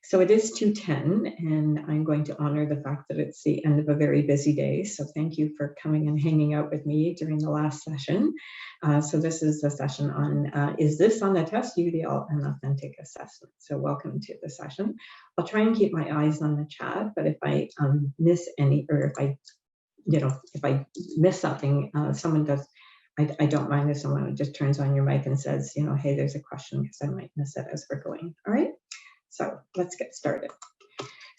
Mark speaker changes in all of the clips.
Speaker 1: So it is 2:10, and I'm going to honor the fact that it's the end of a very busy day. So thank you for coming and hanging out with me during the last session. So this is the session on, is this on the test, UDL and authentic assessment? So welcome to the session. I'll try and keep my eyes on the chat, but if I miss any, or if I miss something, someone does, I don't mind if someone just turns on your mic and says, hey, there's a question, because I might miss it as we're going. All right. So let's get started.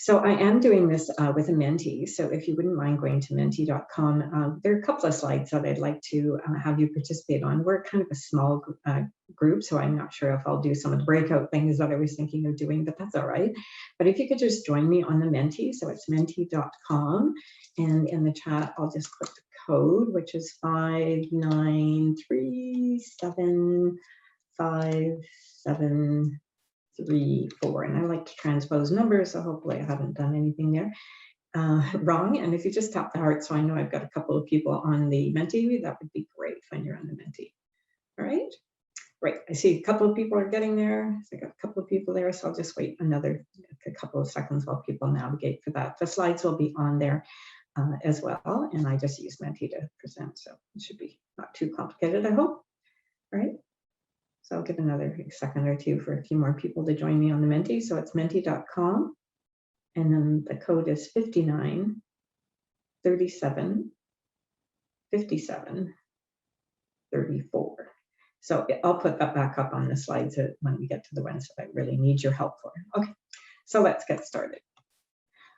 Speaker 1: So I am doing this with a mentee. So if you wouldn't mind going to mentee.com, there are a couple of slides that I'd like to have you participate on. We're kind of a small group, so I'm not sure if I'll do some of the breakout things that I was thinking of doing, but that's all right. But if you could just join me on the mentee, so it's mentee.com, and in the chat, I'll just put the code, which is 5937573. 4, and I like to transpose numbers, so hopefully I haven't done anything there wrong. And if you just tap the heart, so I know I've got a couple of people on the mentee, that would be great when you're on the mentee. All right, great. I see a couple of people are getting there. So I got a couple of people there, so I'll just wait a couple of seconds while people navigate for that. The slides will be on there as well, and I just use Mentee to present, so it should be not too complicated, I hope. All right. So I'll give another second or two for a few more people to join me on the Mentee. So it's mentee.com, and then the code is 59375734. So I'll put that back up on the slides when we get to the ones that I really need your help for. Okay, so let's get started.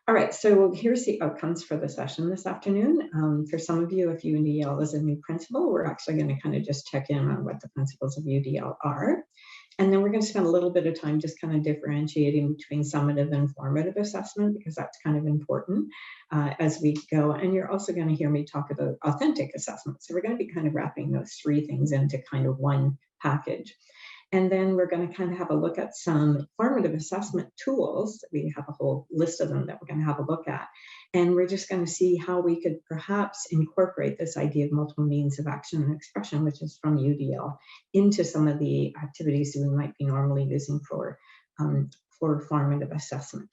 Speaker 1: All right, so here's the outcomes for the session this afternoon. For some of you, if UDL is a new principle, we're actually going to kind of just check in on what the principles of UDL are. And then we're going to spend a little bit of time just kind of differentiating between summative and formative assessment, because that's kind of important as we go. And you're also going to hear me talk about authentic assessment. So we're going to be kind of wrapping those three things into kind of one package. And then we're going to kind of have a look at some formative assessment tools. We have a whole list of them that we're going to have a look at. And we're just going to see how we could perhaps incorporate this idea of multiple means of action and expression, which is from UDL, into some of the activities that we might be normally using for formative assessment.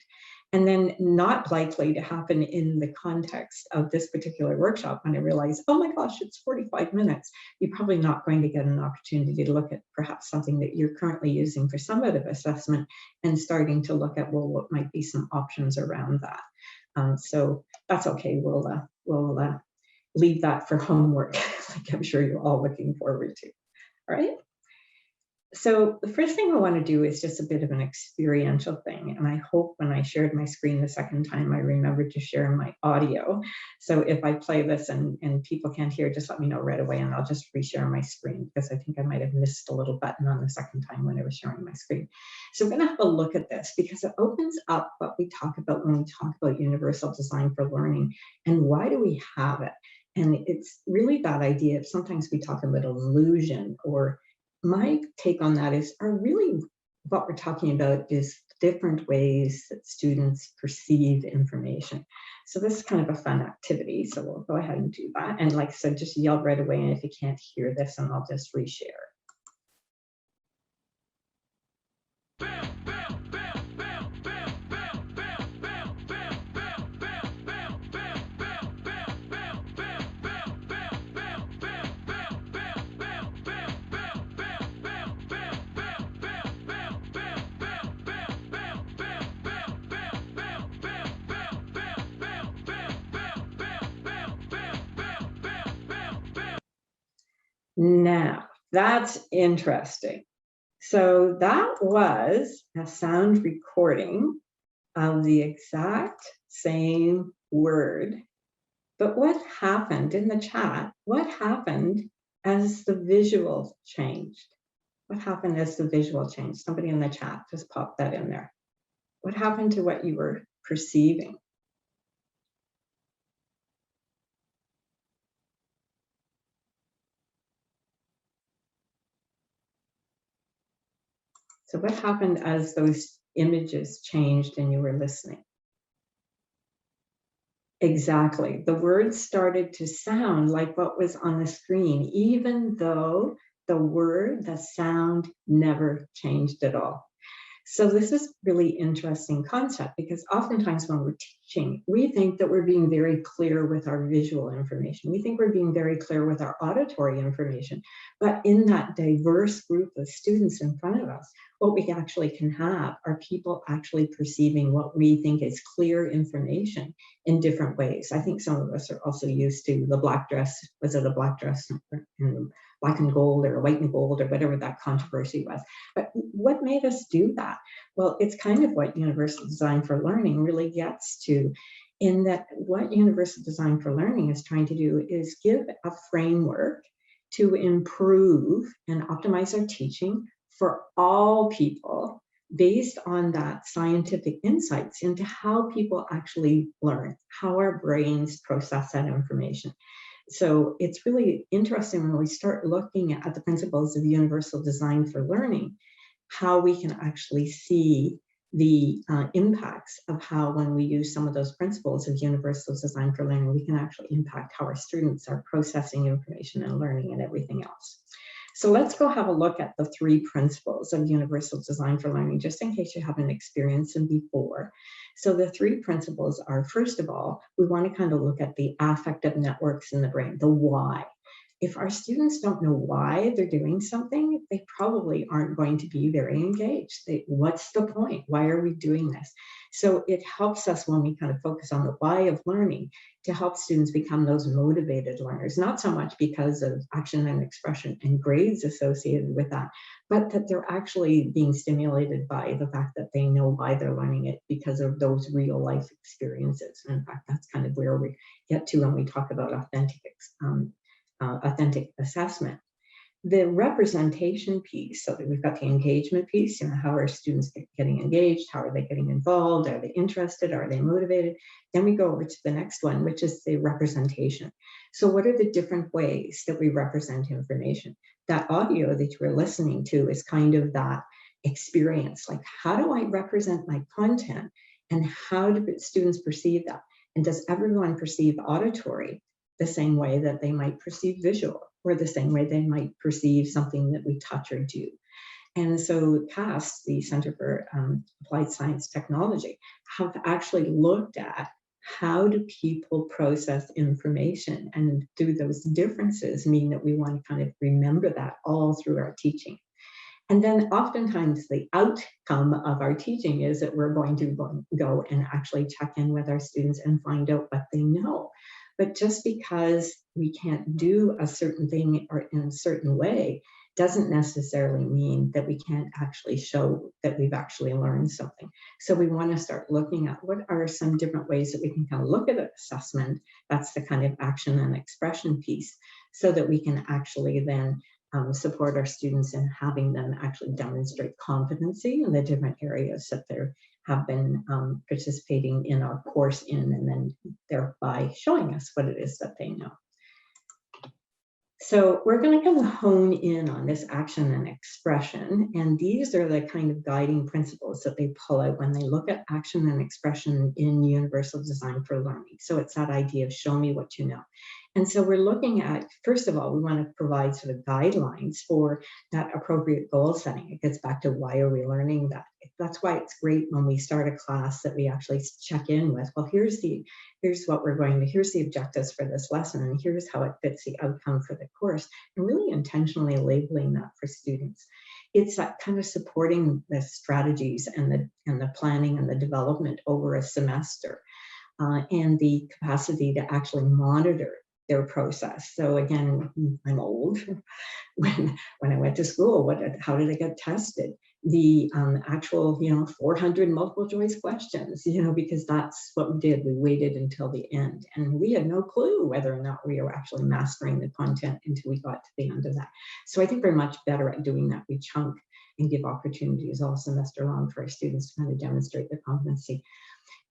Speaker 1: And then not likely to happen in the context of this particular workshop, when I realize, oh my gosh, it's 45 minutes. You're probably not going to get an opportunity to look at perhaps something that you're currently using for summative assessment and starting to look at, well, what might be some options around that. So that's okay. We'll leave that for homework, like I'm sure you're all looking forward to. All right. So the first thing I want to do is just a bit of an experiential thing. And I hope when I shared my screen the second time, I remembered to share my audio. So if I play this and people can't hear, just let me know right away, and I'll just reshare my screen, because I think I might have missed a little button on the second time when I was sharing my screen. So we're going to have a look at this, because it opens up what we talk about when we talk about universal design for learning, and why do we have it? And it's really that idea of, sometimes we talk about illusion, or my take on that is, really what we're talking about is different ways that students perceive information. So this is kind of a fun activity. So we'll go ahead and do that. And like I said, just yell right away. And if you can't hear this, and I'll just reshare. Now, that's interesting. So that was a sound recording of the exact same word. But what happened in the chat? What happened as the visual changed? What happened as the visual changed? Somebody in the chat just popped that in there. What happened to what you were perceiving? So what happened as those images changed and you were listening? Exactly. The words started to sound like what was on the screen, even though the word, the sound never changed at all. So this is really interesting concept because oftentimes when we're teaching, we think that we're being very clear with our visual information. We think we're being very clear with our auditory information. But in that diverse group of students in front of us, what we actually can have are people actually perceiving what we think is clear information in different ways. I think some of us are also used to the black dress. Was it a black dress in black and gold or white and gold or whatever that controversy was? But what made us do that? Well, it's kind of what universal design for learning really gets to, in that what universal design for learning is trying to do is give a framework to improve and optimize our teaching for all people based on that scientific insights into how people actually learn, how our brains process that information. So it's really interesting when we start looking at the principles of universal design for learning, how we can actually see the impacts of how, when we use some of those principles of universal design for learning, we can actually impact how our students are processing information and learning and everything else. So let's go have a look at the 3 principles of universal design for learning, just in case you haven't experienced them before. So the 3 principles are, first of all, we want to kind of look at the affective networks in the brain, the why. If our students don't know why they're doing something, they probably aren't going to be very engaged. What's the point? Why are we doing this? So it helps us when we kind of focus on the why of learning to help students become those motivated learners, not so much because of action and expression and grades associated with that, but that they're actually being stimulated by the fact that they know why they're learning it because of those real life experiences. And in fact, that's kind of where we get to when we talk about authentic assessment. The representation piece, so that we've got the engagement piece, how are students getting engaged? How are they getting involved? Are they interested? Are they motivated? Then we go over to the next one, which is the representation. So what are the different ways that we represent information? That audio that you're listening to is kind of that experience. Like, how do I represent my content? And how do students perceive that? And does everyone perceive auditory the same way that they might perceive visual, or the same way they might perceive something that we touch or do? And so CAST, the Center for Applied Science Technology, have actually looked at how do people process information, and do those differences mean that we want to kind of remember that all through our teaching. And then oftentimes the outcome of our teaching is that we're going to go and actually check in with our students and find out what they know. But just because we can't do a certain thing or in a certain way doesn't necessarily mean that we can't actually show that we've actually learned something. So we want to start looking at what are some different ways that we can kind of look at assessment. That's the kind of action and expression piece, so that we can actually then support our students in having them actually demonstrate competency in the different areas that they have been participating in our course in, and then thereby showing us what it is that they know. So we're going to kind of hone in on this action and expression, and these are the kind of guiding principles that they pull out when they look at action and expression in universal design for learning. So it's that idea of show me what you know. And so we're looking at, first of all, we want to provide sort of guidelines for that appropriate goal setting. It gets back to why are we learning that? That's why it's great when we start a class that we actually check in with, well, here's what we're going to, here's the objectives for this lesson, and here's how it fits the outcome for the course, and really intentionally labeling that for students. It's that kind of supporting the strategies and the planning and the development over a semester, and the capacity to actually monitor their process. So again, I'm old. When I went to school, how did I get tested? The actual, 400 multiple choice questions, because that's what we did. We waited until the end, and we had no clue whether or not we were actually mastering the content until we got to the end of that. So I think we're much better at doing that. We chunk and give opportunities all semester long for our students to kind of demonstrate their competency.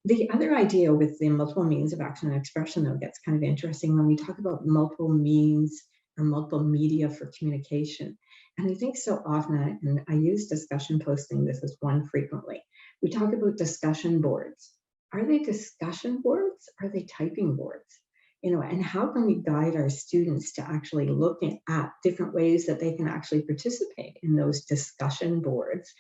Speaker 1: The other idea with the multiple means of action and expression, though, gets kind of interesting when we talk about multiple means or multiple media for communication. And I think so often, and I use discussion posting, this is one frequently, we talk about discussion boards. Are they discussion boards? Are they typing boards? And how can we guide our students to actually look at different ways that they can actually participate in those discussion boards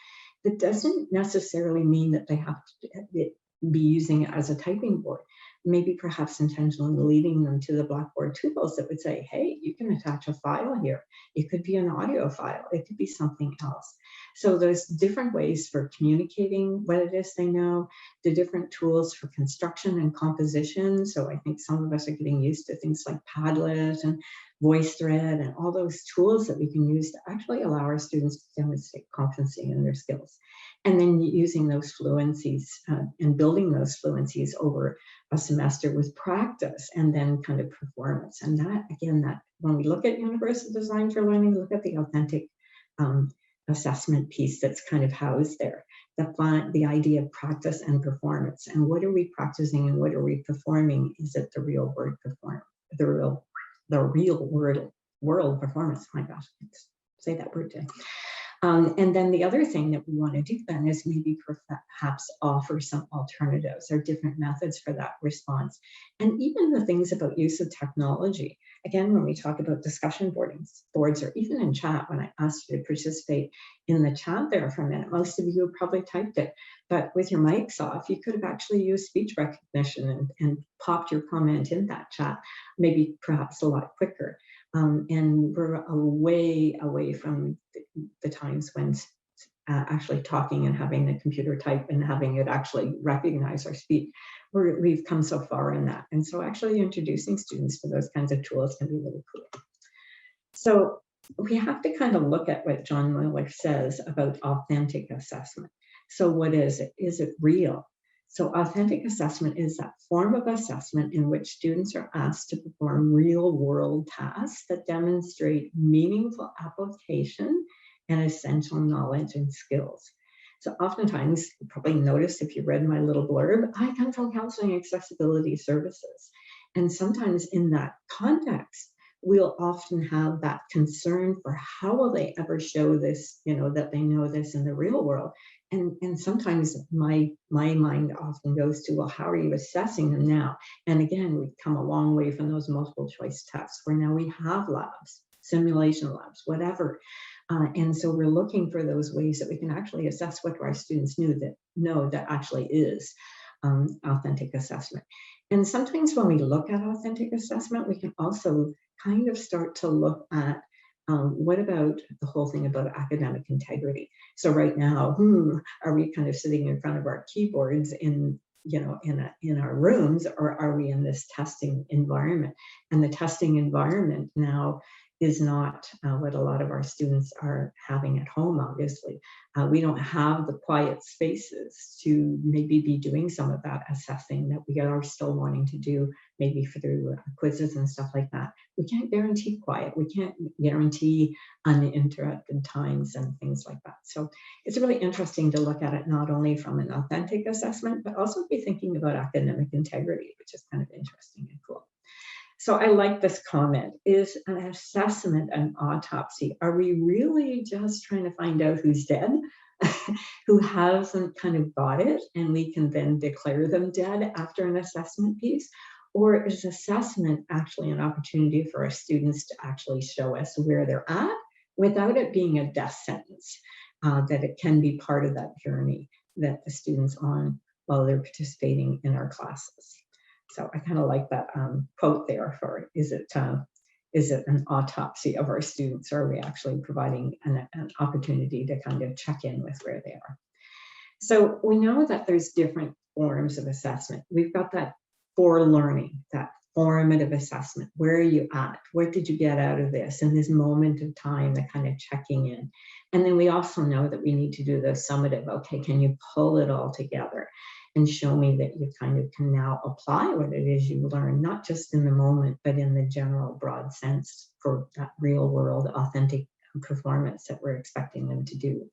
Speaker 1: That doesn't necessarily mean that they have to be using it as a typing board. Maybe perhaps intentionally leading them to the Blackboard tools that would say, hey, you can attach a file here. It could be an audio file. It could be something else. So there's different ways for communicating what it is they know, the different tools for construction and composition. So I think some of us are getting used to things like Padlet and VoiceThread and all those tools that we can use to actually allow our students to demonstrate competency in their skills. And then using those fluencies and building those fluencies over a semester with practice and then kind of performance. And that, again, that when we look at universal design for learning, look at the authentic assessment piece that's kind of housed there. The idea of practice and performance. And what are we practicing and what are we performing? Is it the real word perform, the real world performance? Oh my gosh, let's say that word today. And then the other thing that we want to do then is maybe perhaps offer some alternatives or different methods for that response. And even the things about use of technology. Again, when we talk about discussion boards, or even in chat, when I asked you to participate in the chat there for a minute, most of you probably typed it, but with your mics off, you could have actually used speech recognition and popped your comment in that chat, maybe perhaps a lot quicker. And we're way away from the times when actually talking and having the computer type and having it actually recognize our speech. We've come so far in that. And so actually introducing students to those kinds of tools can be really cool. So we have to kind of look at what John Miller says about authentic assessment. So what is it? Is it real? So authentic assessment is that form of assessment in which students are asked to perform real world tasks that demonstrate meaningful application and essential knowledge and skills. So oftentimes, you probably noticed if you read my little blurb, I come from Counseling Accessibility Services. And sometimes in that context, we'll often have that concern for how will they ever show this, that they know this in the real world. And sometimes my mind often goes to, well, how are you assessing them now? And again, we've come a long way from those multiple choice tests where now we have labs, simulation labs, whatever. And so we're looking for those ways that we can actually assess what our students know that actually is authentic assessment. And sometimes when we look at authentic assessment, we can also kind of start to look at what about the whole thing about academic integrity? So right now, are we kind of sitting in front of our keyboards in our rooms, or are we in this testing environment? And the testing environment now is not what a lot of our students are having at home, obviously. We don't have the quiet spaces to maybe be doing some of that assessing that we are still wanting to do, maybe through quizzes and stuff like that. We can't guarantee quiet. We can't guarantee uninterrupted times and things like that. So it's really interesting to look at it not only from an authentic assessment, but also be thinking about academic integrity, which is kind of interesting and cool. So I like this comment. Is an assessment an autopsy? Are we really just trying to find out who's dead, who hasn't kind of got it, and we can then declare them dead after an assessment piece? Or is assessment actually an opportunity for our students to actually show us where they're at without it being a death sentence, that it can be part of that journey that the students on while they're participating in our classes? So I kind of like that quote there for, is it an autopsy of our students, or are we actually providing an opportunity to kind of check in with where they are? So we know that there's different forms of assessment. We've got that for learning, that formative assessment. Where are you at? What did you get out of this in this moment of time, the kind of checking in? And then we also know that we need to do the summative. Okay, can you pull it all together and show me that you kind of can now apply what it is you learn, not just in the moment, but in the general broad sense for that real world authentic performance that we're expecting them to do.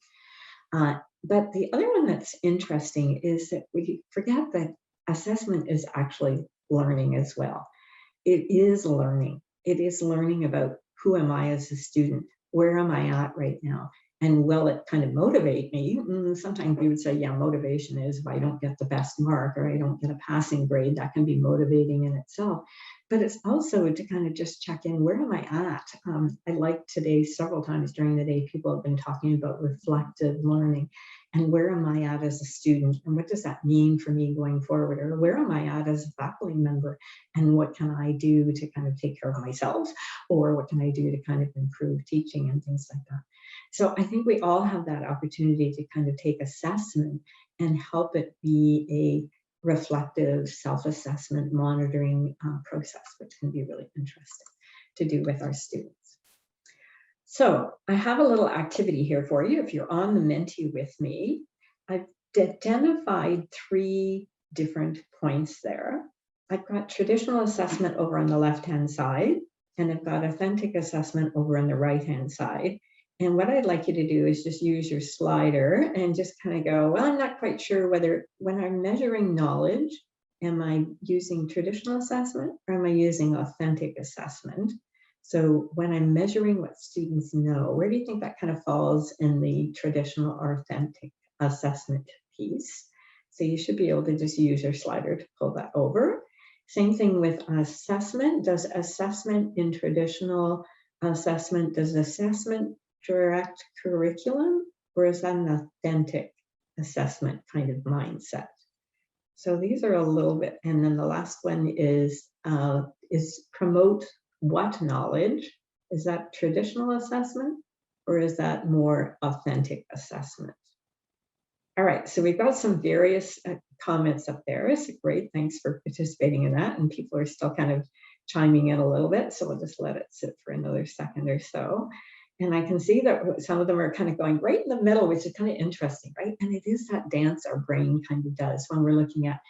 Speaker 1: But the other one that's interesting is that we forget that assessment is actually learning as well. It is learning. It is learning about who am I as a student? Where am I at right now? And will it kind of motivate me? Sometimes we would say, yeah, motivation is if I don't get the best mark or I don't get a passing grade, that can be motivating in itself. but it's also to kind of just check in, where am I at? I like today, several times during the day, people have been talking about reflective learning, and where am I at as a student? And what does that mean for me going forward? Or where am I at as a faculty member? And what can I do to kind of take care of myself? Or what can I do to kind of improve teaching and things like that? So I think we all have that opportunity to kind of take assessment and help it be a reflective self-assessment monitoring process, which can be really interesting to do with our students. So I have a little activity here for you. If you're on the Menti with me, I've identified 3 different points there. I've got traditional assessment over on the left-hand side, and I've got authentic assessment over on the right-hand side. And what I'd like you to do is just use your slider and just kind of go, well, I'm not quite sure whether when I'm measuring knowledge, am I using traditional assessment or am I using authentic assessment? So when I'm measuring what students know, where do you think that kind of falls in the traditional or authentic assessment piece? So you should be able to just use your slider to pull that over. Same thing with assessment. Does assessment in traditional assessment, does assessment direct curriculum, or is that an authentic assessment kind of mindset? So these are a little bit, and then the last one is promote what knowledge? Is that traditional assessment, or is that more authentic assessment? All right, so we've got some various comments up there. It's great, thanks for participating in that, and people are still kind of chiming in a little bit, so we'll just let it sit for another second or so. And I can see that some of them are kind of going right in the middle, which is kind of interesting, right? And it is that dance our brain kind of does when we're looking at,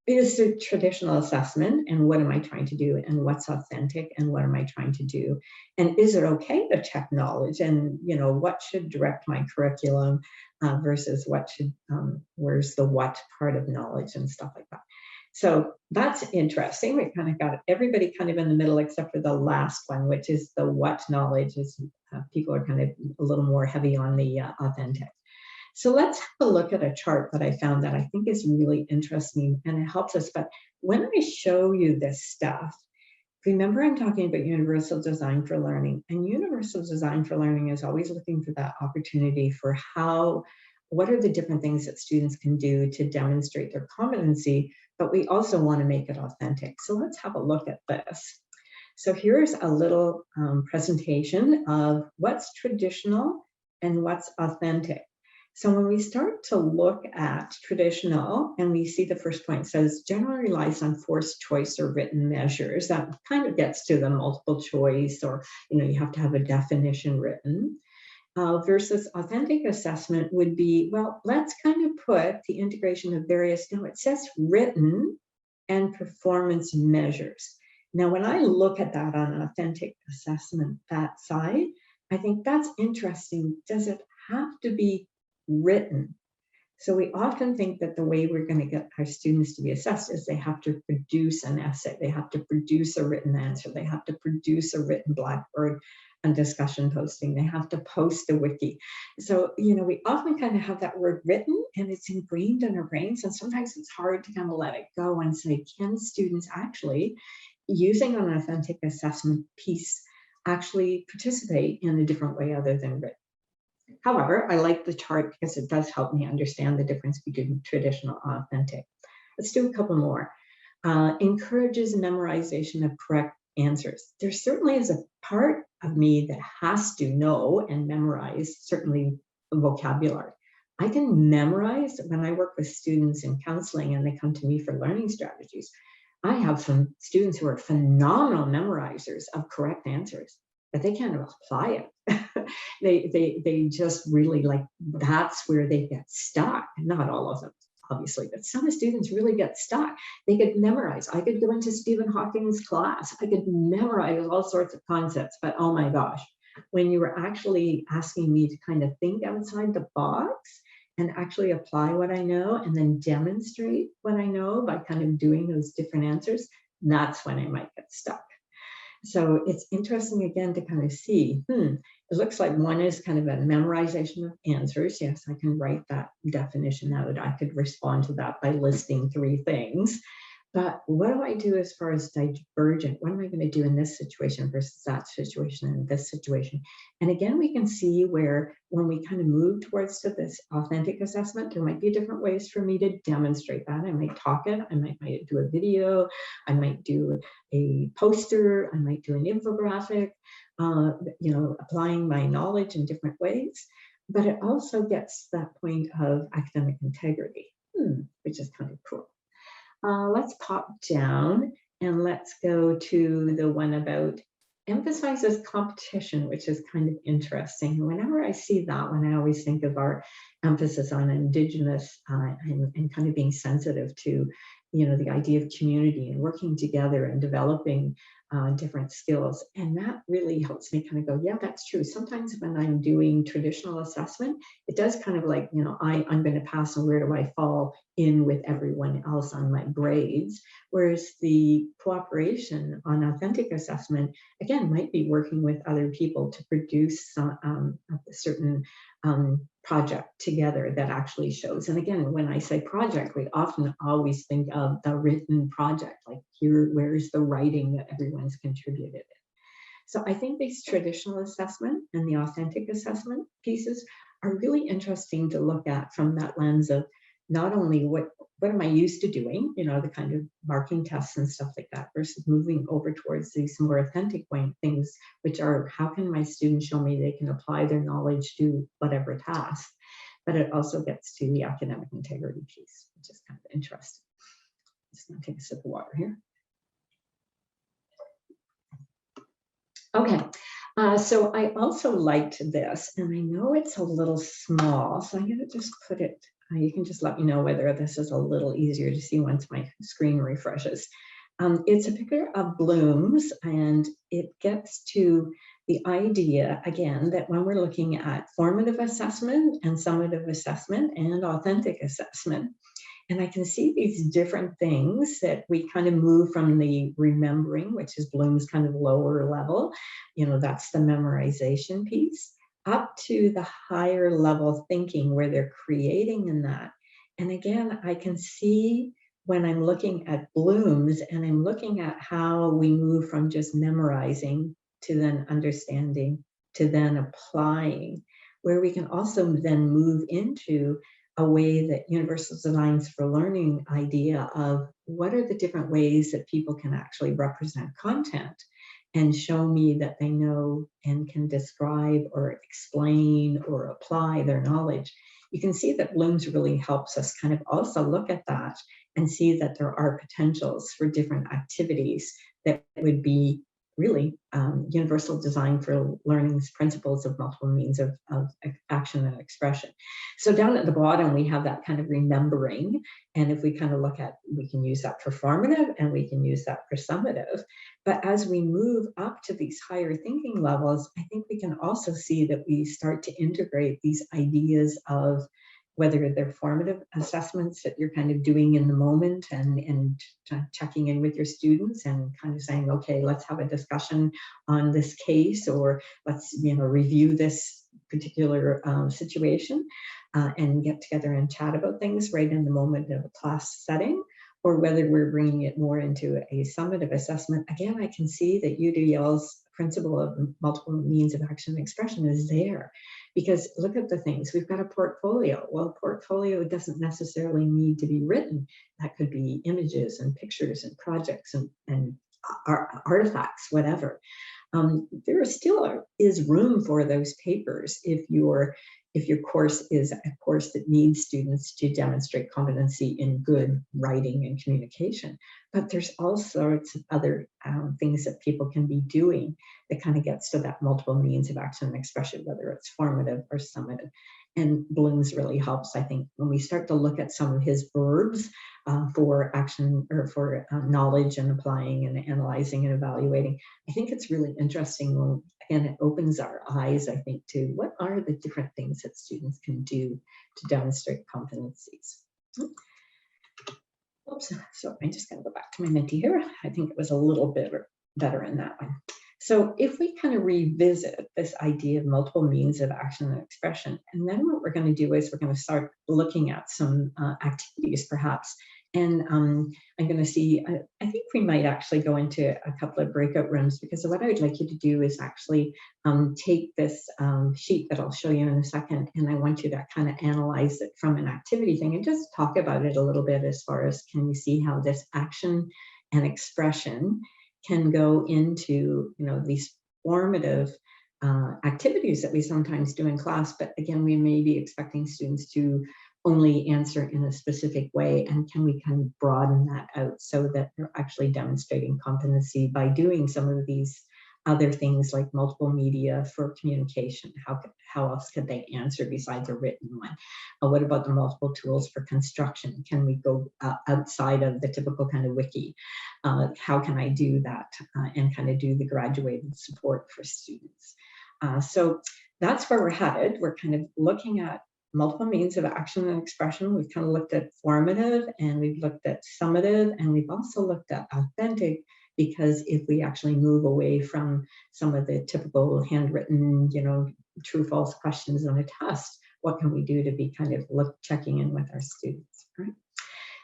Speaker 1: is it traditional assessment, and what am I trying to do, and what's authentic, and what am I trying to do, and is it okay to check knowledge, and what should direct my curriculum versus what should where's the what part of knowledge and stuff like that. So that's interesting. We kind of got everybody kind of in the middle, except for the last one, which is the what knowledge. Is people are kind of a little more heavy on the authentic. So let's have a look at a chart that I found that I think is really interesting, and it helps us. But when I show you this stuff, remember I'm talking about universal design for learning, and universal design for learning is always looking for that opportunity for what are the different things that students can do to demonstrate their competency, but we also want to make it authentic. So let's have a look at this. So here's a little presentation of what's traditional and what's authentic. So when we start to look at traditional, and we see the first point says generally relies on forced choice or written measures, that kind of gets to the multiple choice, or you have to have a definition written. Versus authentic assessment would be, well, let's kind of put the integration of various, it says written and performance measures. Now, when I look at that on authentic assessment, that side, I think that's interesting. Does it have to be written? So we often think that the way we're going to get our students to be assessed is they have to produce an essay, they have to produce a written answer, they have to produce a written Blackboard and discussion posting, they have to post a wiki. So, we often kind of have that word written, and it's ingrained in our brains, and sometimes it's hard to kind of let it go and say, can students actually, using an authentic assessment piece, actually participate in a different way other than written? However, I like the chart because it does help me understand the difference between traditional and authentic. Let's do a couple more. Encourages memorization of correct answers. There certainly is a part of me that has to know and memorize, certainly vocabulary. I can memorize when I work with students in counseling and they come to me for learning strategies. I have some students who are phenomenal memorizers of correct answers, but they can't apply it. they just really that's where they get stuck. Not all of them, obviously, but some students really get stuck. They could memorize. I could go into Stephen Hawking's class. I could memorize all sorts of concepts, but oh my gosh, when you were actually asking me to kind of think outside the box and actually apply what I know and then demonstrate what I know by kind of doing those different answers, that's when I might get stuck. So it's interesting again to kind of see, it looks like one is kind of a memorization of answers. Yes, I can write that definition out. I could respond to that by listing 3 things. But what do I do as far as divergent? What am I going to do in this situation versus that situation and this situation? And again, we can see where when we kind of move towards to this authentic assessment, there might be different ways for me to demonstrate that. I might talk it, I might do a video, I might do a poster, I might do an infographic, applying my knowledge in different ways. But it also gets to that point of academic integrity, which is kind of cool. Let's pop down and let's go to the one about emphasizes competition, which is kind of interesting. Whenever I see that one, I always think of our emphasis on Indigenous and kind of being sensitive to, the idea of community and working together and developing different skills. And that really helps me kind of go, yeah, that's true. Sometimes when I'm doing traditional assessment, it does kind of like, I'm going to pass and where do I fall in with everyone else on my grades. Whereas the cooperation on authentic assessment, again, might be working with other people to produce a certain project together that actually shows. And again, when I say project, we often always think of the written project, like where's the writing that everyone's contributed. So I think these traditional assessment and the authentic assessment pieces are really interesting to look at from that lens of not only what am I used to doing, the kind of marking tests and stuff like that, versus moving over towards these more authentic things, which are how can my students show me they can apply their knowledge to whatever task. But it also gets to the academic integrity piece, which is kind of interesting. Just gonna take a sip of water here. Okay, so I also liked this, and I know it's a little small, so I'm gonna just put it, you can just let me know whether this is a little easier to see once my screen refreshes. It's a picture of blooms, and it gets to the idea, again, that when we're looking at formative assessment and summative assessment and authentic assessment, and I can see these different things that we kind of move from the remembering, which is Bloom's kind of lower level, that's the memorization piece, up to the higher level thinking where they're creating in that. And again, I can see when I'm looking at Bloom's and I'm looking at how we move from just memorizing to then understanding to then applying, where we can also then move into a way that universal designs for learning idea of what are the different ways that people can actually represent content and show me that they know and can describe or explain or apply their knowledge. You can see that Bloom's really helps us kind of also look at that and see that there are potentials for different activities that would be really universal design for learning's principles of multiple means of action and expression. So down at the bottom, we have that kind of remembering. And if we kind of look at, we can use that for formative and we can use that for summative. But as we move up to these higher thinking levels, I think we can also see that we start to integrate these ideas of whether they're formative assessments that you're kind of doing in the moment and checking in with your students and kind of saying, okay, let's have a discussion on this case, or let's review this particular situation and get together and chat about things right in the moment of a class setting, or whether we're bringing it more into a summative assessment. Again, I can see that UDL's principle of multiple means of action and expression is there. Because look at the things, we've got a portfolio. Well, portfolio doesn't necessarily need to be written. That could be images and pictures and projects and artifacts, whatever. There still is room for those papers if your course is a course that needs students to demonstrate competency in good writing and communication. But there's all sorts of other things that people can be doing that kind of gets to that multiple means of action and expression, whether it's formative or summative. And Bloom's really helps, I think, when we start to look at some of his verbs for action or for knowledge and applying and analyzing and evaluating. I think it's really interesting when, again, it opens our eyes, I think, to what are the different things that students can do to demonstrate competencies. Oops, so I'm just going to go back to my Menti here. I think it was a little bit better in that one. So if we kind of revisit this idea of multiple means of action and expression, and then what we're going to do is we're going to start looking at some activities perhaps And I'm going to see, I think we might actually go into a couple of breakout rooms, because what I would like you to do is actually take this sheet that I'll show you in a second, and I want you to kind of analyze it from an activity thing and just talk about it a little bit, as far as, can we see how this action and expression can go into, these formative activities that we sometimes do in class, but again, we may be expecting students to only answer in a specific way, and can we kind of broaden that out so that they're actually demonstrating competency by doing some of these other things, like multiple media for communication. How else could they answer besides a written one? What about the multiple tools for construction? Can we go outside of the typical kind of wiki? How can I do that and kind of do the graduated support for students? So that's where we're headed. We're kind of looking at multiple means of action and expression. We've kind of looked at formative, and we've looked at summative, and we've also looked at authentic, because if we actually move away from some of the typical handwritten, true false questions on a test, what can we do to be kind of checking in with our students, right?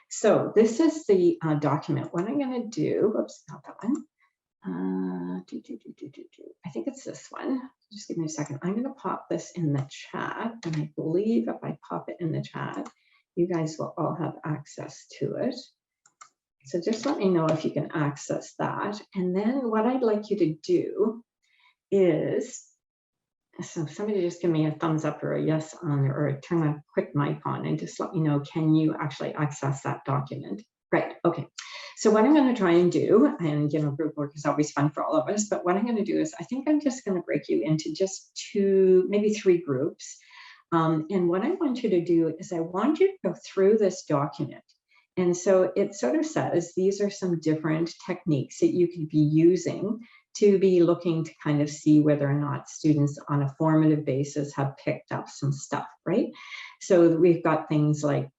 Speaker 1: So this is the document. What I'm going to do, whoops, not that one. I think it's this one. Just give me a second. I'm going to pop this in the chat, and I believe if I pop it in the chat, you guys will all have access to it. So just let me know if you can access that. And then what I'd like you to do is, so somebody just give me a thumbs up or a yes on, or turn a quick mic on, and just let me know, can you actually access that document? Right, okay. So what I'm going to try and do, and group work is always fun for all of us, but what I'm going to do is, I think I'm just going to break you into just 2, maybe 3 groups. And what I want you to do is, I want you to go through this document. And so it sort of says, these are some different techniques that you could be using to be looking to kind of see whether or not students on a formative basis have picked up some stuff, right? So we've got things like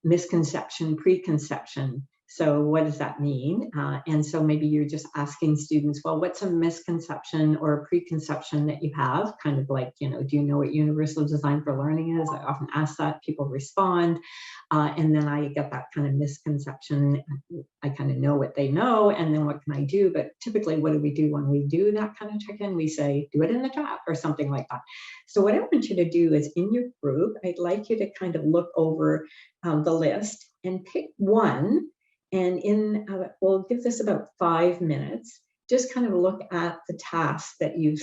Speaker 1: misconception, preconception. So what does that mean? And so maybe you're just asking students, well, what's a misconception or a preconception that you have? Kind of like, do you know what universal design for learning is? I often ask that, people respond. And then I get that kind of misconception. I kind of know what they know, and then what can I do? But typically, what do we do when we do that kind of check-in? We say, do it in the chat or something like that. So what I want you to do is, in your group, I'd like you to kind of look over the list and pick one. And we'll give this about 5 minutes. Just kind of look at the task that you've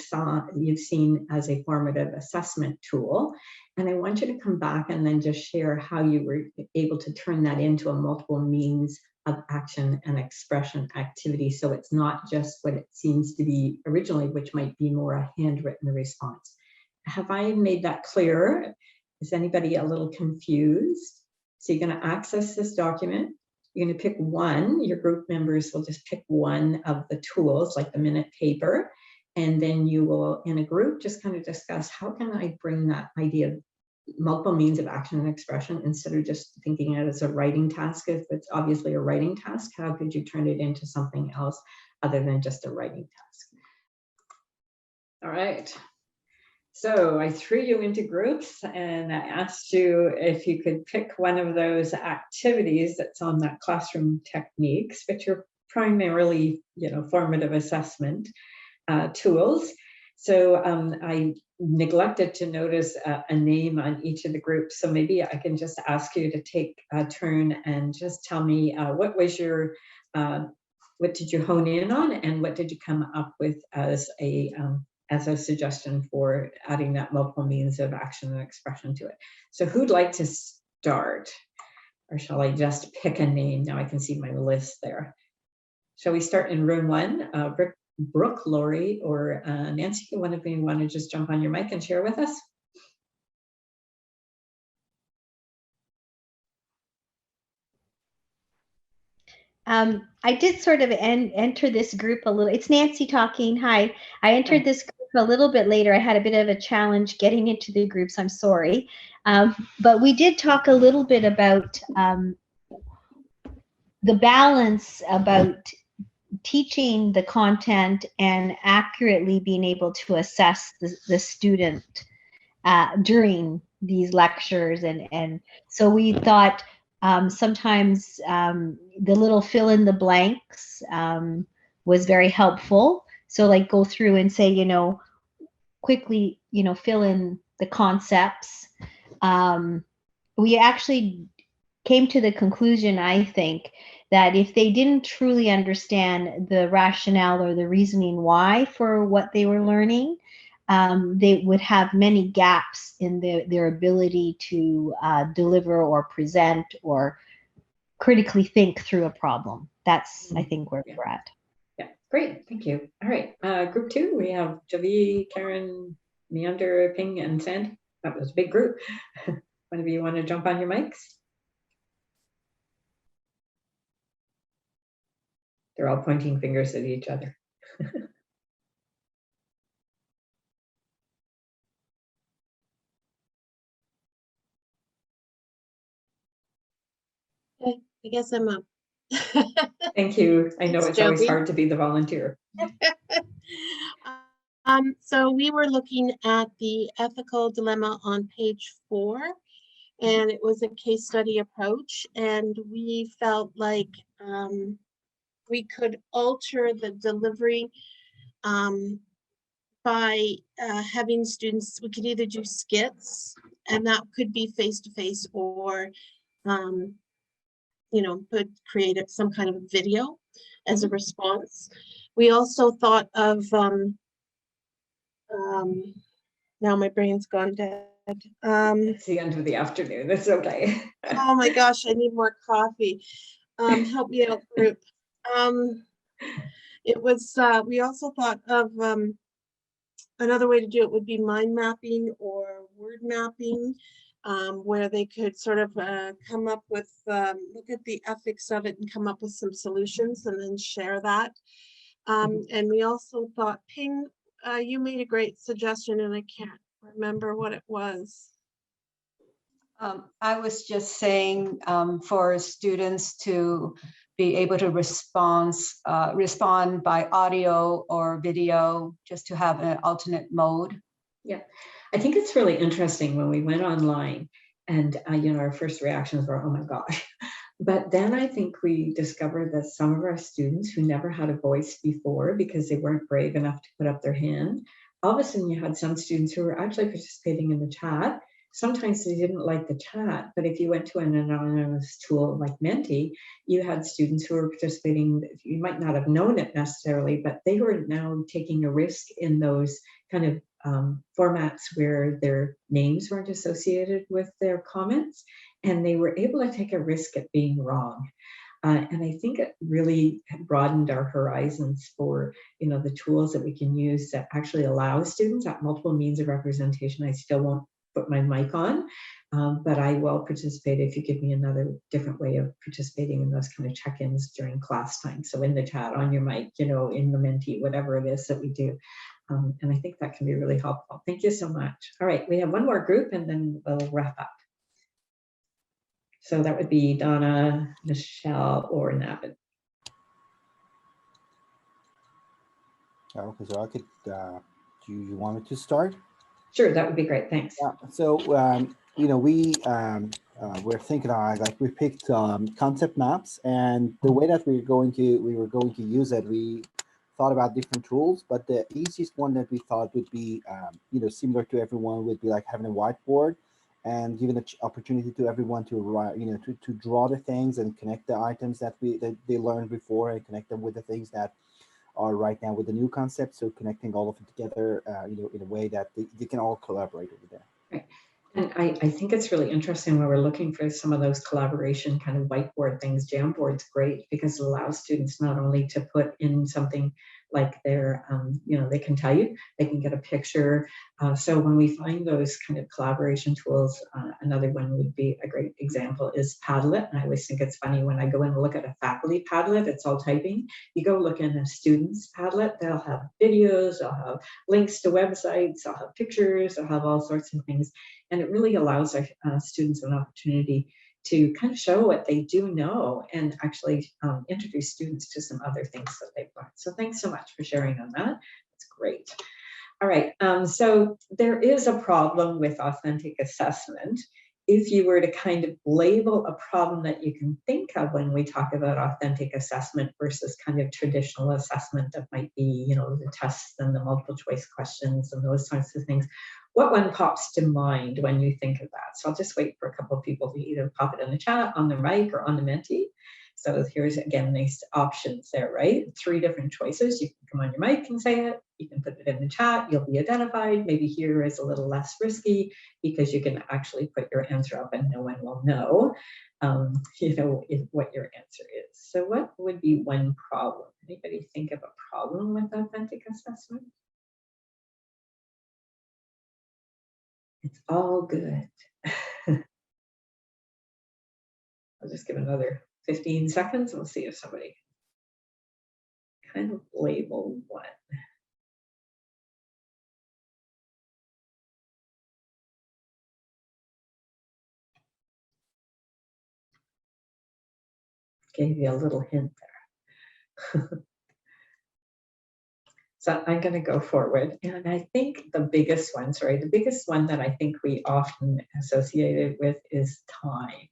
Speaker 1: seen as a formative assessment tool. And I want you to come back and then just share how you were able to turn that into a multiple means of action and expression activity. So it's not just what it seems to be originally, which might be more a handwritten response. Have I made that clear? Is anybody a little confused? So you're going to access this document. You're going to pick one. Your group members will just pick one of the tools, like the minute paper. And then you will, in a group, just kind of discuss, how can I bring that idea of multiple means of action and expression, instead of just thinking it as a writing task. If it's obviously a writing task, how could you turn it into something else other than just a writing task? All right. So I threw you into groups, and I asked you if you could pick one of those activities that's on that classroom techniques, which are primarily, formative assessment tools. So I neglected to notice a name on each of the groups. So maybe I can just ask you to take a turn and just tell me what did you hone in on, and what did you come up with as a suggestion for adding that multiple means of action and expression to it. So who'd like to start? Or shall I just pick a name? Now I can see my list there. Shall we start in room 1? Brooke, Lori, or Nancy, one of you want to just jump on your mic and share with us?
Speaker 2: I did sort of enter this group a little. It's Nancy talking. Hi. I entered this group a little bit later. I had a bit of a challenge getting into the groups. I'm sorry. But we did talk a little bit about the balance about teaching the content and accurately being able to assess the student during these lectures. And so we thought, Sometimes the little fill in the blanks was very helpful. So like go through and say, quickly, fill in the concepts. We actually came to the conclusion, I think, that if they didn't truly understand the rationale or the reasoning why for what they were learning, they would have many gaps in their ability to deliver or present or critically think through a problem. That's, I think, where we're at.
Speaker 1: Yeah, great, thank you. All right, group 2, we have Javi, Karen, Meander, Ping, and Sandy. That was a big group. One of you want to jump on your mics? They're all pointing fingers at each other.
Speaker 3: Okay, I guess I'm up.
Speaker 1: Thank you. I know it's always
Speaker 3: Joby.
Speaker 1: hard to be the volunteer.
Speaker 3: So we were looking at the ethical dilemma on page 4, and it was a case study approach, and we felt like we could alter the delivery by having students, we could either do skits, and that could be face-to-face, or create some kind of a video as a response. We also thought of now my brain's gone dead.
Speaker 1: It's the end of the afternoon. That's okay.
Speaker 3: Oh my gosh, I need more coffee. Help me out, group. It was we also thought of another way to do it would be mind mapping or word mapping, where they could sort of come up with, look at the ethics of it and come up with some solutions and then share that. And we also thought, Ping, you made a great suggestion and I can't remember what it was.
Speaker 4: I was just saying for students to be able to respond by audio or video, just to have an alternate mode.
Speaker 1: Yeah, I think it's really interesting when we went online and, our first reactions were, oh my gosh. But then I think we discovered that some of our students who never had a voice before because they weren't brave enough to put up their hand, all of a sudden you had some students who were actually participating in the chat. Sometimes they didn't like the chat, but if you went to an anonymous tool like Menti, you had students who were participating. You might not have known it necessarily, but they were now taking a risk in those kind of formats where their names weren't associated with their comments, and they were able to take a risk at being wrong. And I think it really broadened our horizons for, the tools that we can use that actually allow students at multiple means of representation. I still won't put my mic on, but I will participate if you give me another different way of participating in those kind of check-ins during class time. So in the chat, on your mic, in the Menti, whatever it is that we do. And I think that can be really helpful. Thank you so much. All right, we have one more group and then we'll wrap up. So that would be Donna, Michelle, or Navin.
Speaker 5: Okay, so I could, do you want me to start?
Speaker 1: Sure, that would be great, thanks.
Speaker 5: Yeah, so, we're thinking, we picked concept maps, and the way that we were going to use it, we thought about different tools, but the easiest one that we thought would be, similar to everyone, would be like having a whiteboard and giving an opportunity to everyone to write, to draw the things and connect the items that they learned before and connect them with the things that are right now with the new concept. So connecting all of it together, in a way that they can all collaborate over there.
Speaker 1: Right. And I think it's really interesting when we're looking for some of those collaboration kind of whiteboard things. Jamboard's great because it allows students not only to put in something like their, they can tell you, they can get a picture. So when we find those kind of collaboration tools, another one would be a great example is Padlet. And I always think it's funny when I go in and look at a faculty Padlet, it's all typing. You go look in a student's Padlet, they'll have videos, they'll have links to websites, they'll have pictures, they'll have all sorts of things. And it really allows our students an opportunity to kind of show what they do know and actually introduce students to some other things that they've learned. So thanks so much for sharing on that. That's great. All right, so there is a problem with authentic assessment. if you were to kind of label a problem that you can think of when we talk about authentic assessment versus kind of traditional assessment that might be, you know, the tests and the multiple choice questions and those types of things, what one pops to mind when you think of that? So I'll just wait for a couple of people to either pop it in the chat, on the mic, or on the Menti. So here's, again, these options there, right? 3 different choices. You can come on your mic and say it. You can put it in the chat. You'll be identified. Maybe here is a little less risky because you can actually put your answer up and no one will know, you know, what your answer is. So what would be one problem? Anybody think of a problem with authentic assessment? It's all good. I'll just give another 15 seconds. We'll see if somebody kind of label one. Gave you a little hint there. So I'm going to go forward. And I think the biggest one, the biggest one that I think we often associate it with is time.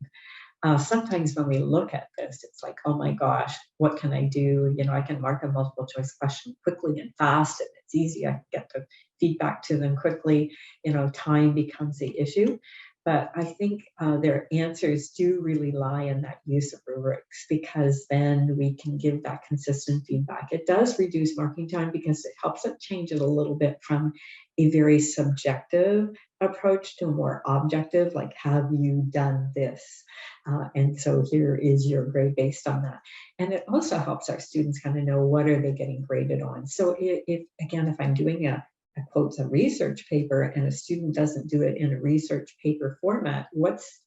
Speaker 1: Sometimes when we look at this, it's like, oh my gosh, what can I do? You know, I can mark a multiple choice question quickly and fast, and it's easy. I can get the feedback to them quickly. You know, time becomes the issue. But I think their answers do really lie in that use of rubrics, because then we can give that consistent feedback. It does reduce marking time because it helps it change it a little bit from a very subjective approach to a more objective, like, have you done this? And so here is your grade based on that. And it also helps our students kind of know what are they getting graded on. So if I'm doing a research paper and a student doesn't do it in a research paper format, what's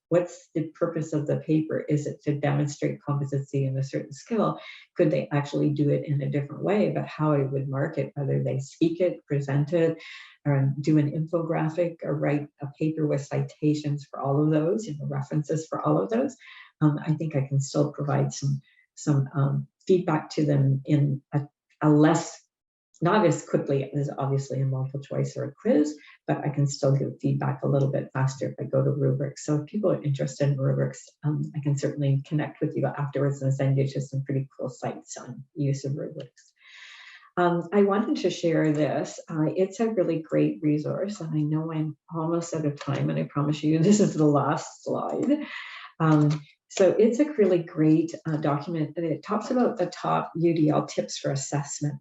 Speaker 1: the purpose of the paper? Is it to demonstrate competency in a certain skill? Could they actually do it in a different way? But how I would mark it, whether they speak it, present it, or do an infographic, or write a paper with citations for all of those, you know, references for all of those, I think I can still provide some feedback to them in a less, not as quickly as obviously a multiple choice or a quiz, but I can still give feedback a little bit faster if I go to rubrics. So if people are interested in rubrics, I can certainly connect with you afterwards and send you to some pretty cool sites on use of rubrics. I wanted to share this. It's a really great resource, and I know I'm almost out of time, and I promise you this is the last slide. So it's a really great document, and it talks about the top UDL tips for assessment.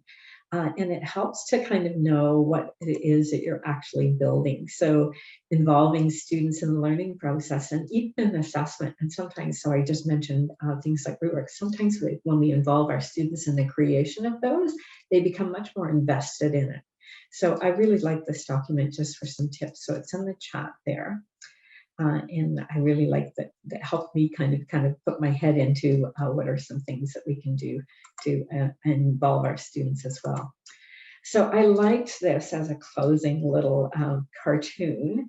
Speaker 1: And it helps to kind of know what it is that you're actually building. So involving students in the learning process and even in assessment. And sometimes, so I just mentioned things like rubrics. Sometimes when we involve our students in the creation of those, they become much more invested in it. So I really like this document just for some tips. So it's in the chat there. And I really like that helped me kind of put my head into what are some things that we can do to involve our students as well. So I liked this as a closing little cartoon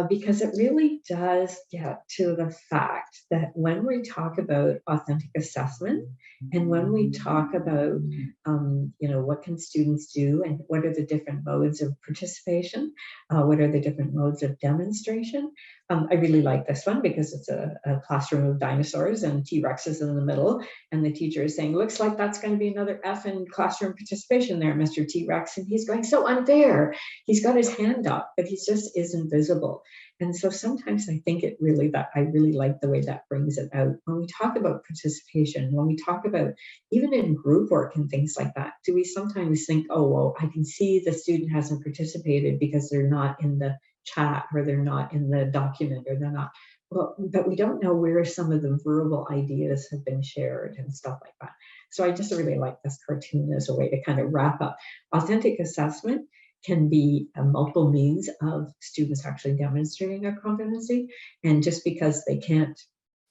Speaker 1: because it really does get to the fact that when we talk about authentic assessment and when we talk about, you know, what can students do and what are the different modes of participation, what are the different modes of demonstration, I really like this one because it's a classroom of dinosaurs and T-Rexes in the middle, and the teacher is saying, looks like that's going to be another F in classroom participation there, Mr. T-Rex, and he's going, so unfair. He's got his hand up, but he just isn't visible. And so sometimes I think I really like the way that brings it out. When we talk about participation, when we talk about even in group work and things like that, do we sometimes think, oh, well, I can see the student hasn't participated because they're not in the chat or they're not in the document or they're not, well, but we don't know where some of the verbal ideas have been shared and stuff like that. So I just really like this cartoon as a way to kind of wrap up. Authentic assessment can be a multiple means of students actually demonstrating their competency. And just because they can't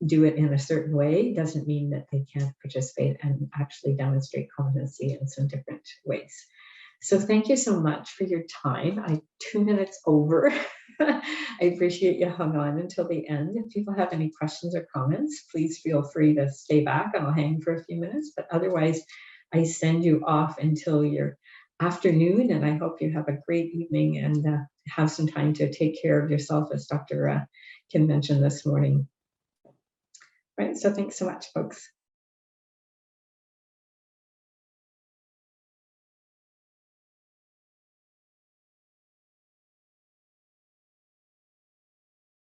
Speaker 1: do it in a certain way doesn't mean that they can't participate and actually demonstrate competency in some different ways. So thank you so much for your time. I'm 2 minutes over. I appreciate you hung on until the end. If people have any questions or comments, please feel free to stay back and I'll hang for a few minutes. But otherwise, I send you off until your afternoon, and I hope you have a great evening and have some time to take care of yourself, as Dr. can mention this morning. Right, so thanks so much, folks.